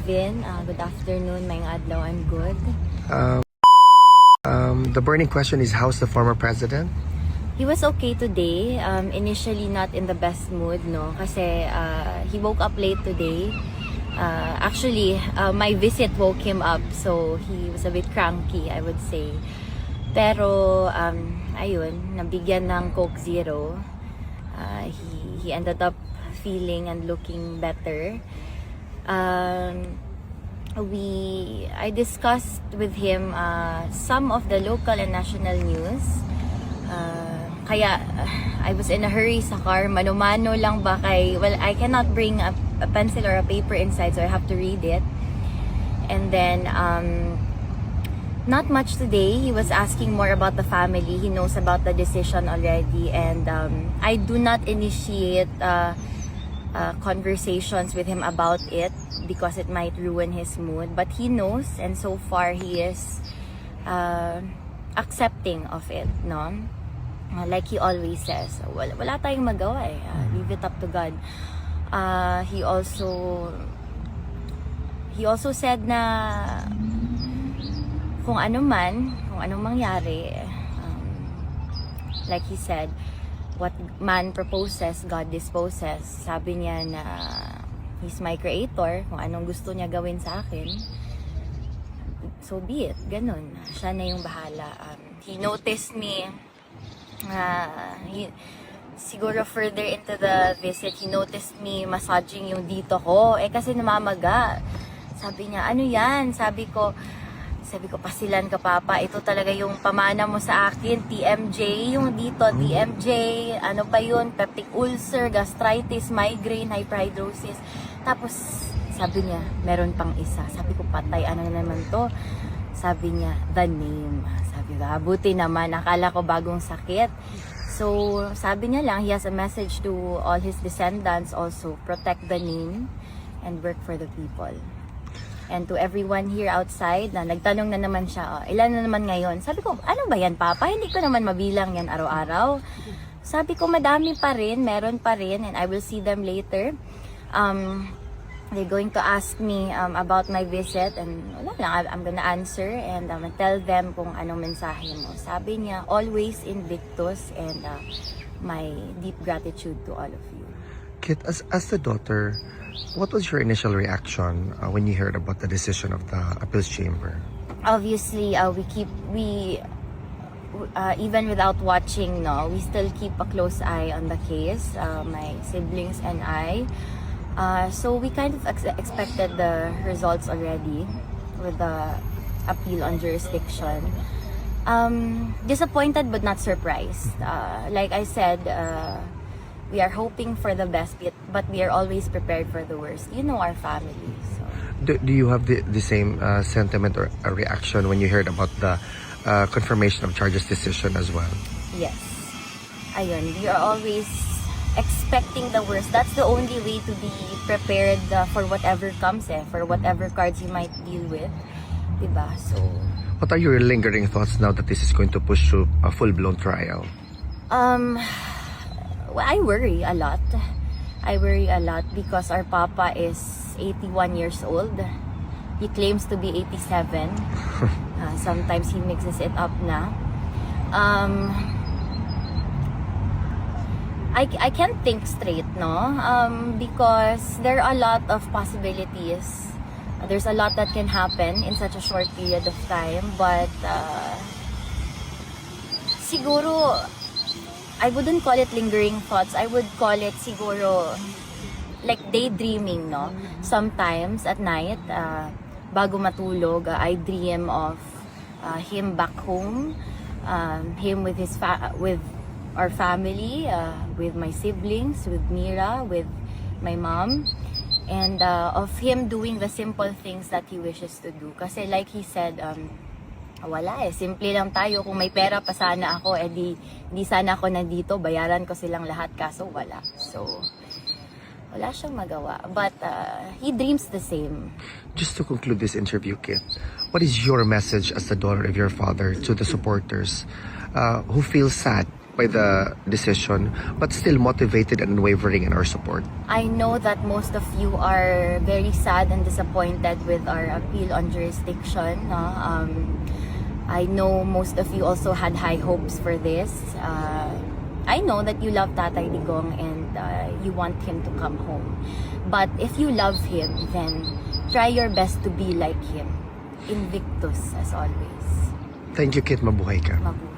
Alvin. Good afternoon, mayong adlaw. I'm good. The burning question is, how's the former president? He was okay today. Initially not in the best mood, no? Kasi he woke up late today. Actually, my visit woke him up, so he was a bit cranky, I would say. Pero, ayun, nabigyan ng Coke Zero. He ended up feeling and looking better. I discussed with him some of the local and national news. Kaya I was in a hurry sa car. Mano-mano lang ba well, I cannot bring a pencil or a paper inside, so I have to read it. And then not much today. He was asking more about the family. He knows about the decision already, and I do not initiate conversations with him about it because it might ruin his mood. But he knows, and so far he is accepting of it, no? Like he always says, wala tayong magawa eh. Leave it up to God. He also said na kung anong mangyari, like he said, what man proposes, God disposes. Sabi niya na He's my creator. Kung anong gusto niya gawin sa akin, so be it. Ganun. Siya na yung bahala. He noticed me, siguro further into the visit, he noticed me massaging yung dito ko. Kasi namamaga. Sabi niya, ano yan? Sabi ko, pasilan ka papa, ito talaga yung pamana mo sa akin, TMJ, yung dito, TMJ, ano pa yun, peptic ulcer, gastritis, migraine, hyperhidrosis. Tapos, sabi niya, meron pang isa. Sabi ko, patay, ano na naman to? Sabi niya, the name. Sabi ko, buti naman, akala ko bagong sakit. So, sabi niya lang, he has a message to all his descendants also, protect the name and work for the people. And to everyone here outside na nagtanong na naman siya, ilan na naman ngayon? Sabi ko, ano ba yan papa? Hindi ko naman mabilang yan araw-araw. Sabi ko, madami pa rin, meron pa rin, and I will see them later. They're going to ask me about my visit, and wala lang, I'm gonna answer and tell them kung anong mensahe mo. Sabi niya, always invictus, and my deep gratitude to all of you. Kit, as the daughter, what was your initial reaction when you heard about the decision of the appeals chamber? Obviously, we even without watching, no, we still keep a close eye on the case. My siblings and I. So we kind of expected the results already with the appeal on jurisdiction. Disappointed but not surprised. Like I said, we are hoping for the best, but we are always prepared for the worst. You know our family. So. Do you have the same sentiment or reaction when you heard about the confirmation of charges decision as well? Yes. Ayun, we are always expecting the worst. That's the only way to be prepared for whatever comes, for whatever cards you might deal with. Diba? So, what are your lingering thoughts now that this is going to push to a full-blown trial? Well, I worry a lot. I worry a lot because our papa is 81 years old. He claims to be 87. Sometimes he mixes it up na. I can't think straight, no? Because there are a lot of possibilities. There's a lot that can happen in such a short period of time. But siguro, I wouldn't call it lingering thoughts. I would call it siguro like daydreaming, no? Sometimes at night, bago matulog, I dream of him back home, him with with our family, with my siblings, with Mira, with my mom, and of him doing the simple things that he wishes to do. Kasi like he said, wala simple lang tayo. Kung may pera pa sana ako, di sana ako nandito, bayaran ko silang lahat, kaso wala. So, wala siyang magawa. But he dreams the same. Just to conclude this interview, Kit, what is your message as the daughter of your father to the supporters who feel sad by the decision, but still motivated and unwavering in our support. I know that most of you are very sad and disappointed with our appeal on jurisdiction. No? I know most of you also had high hopes for this. I know that you love Tatay Digong and you want him to come home. But if you love him, then try your best to be like him. Invictus as always. Thank you, Kit. Mabuhay ka. Mabuhay.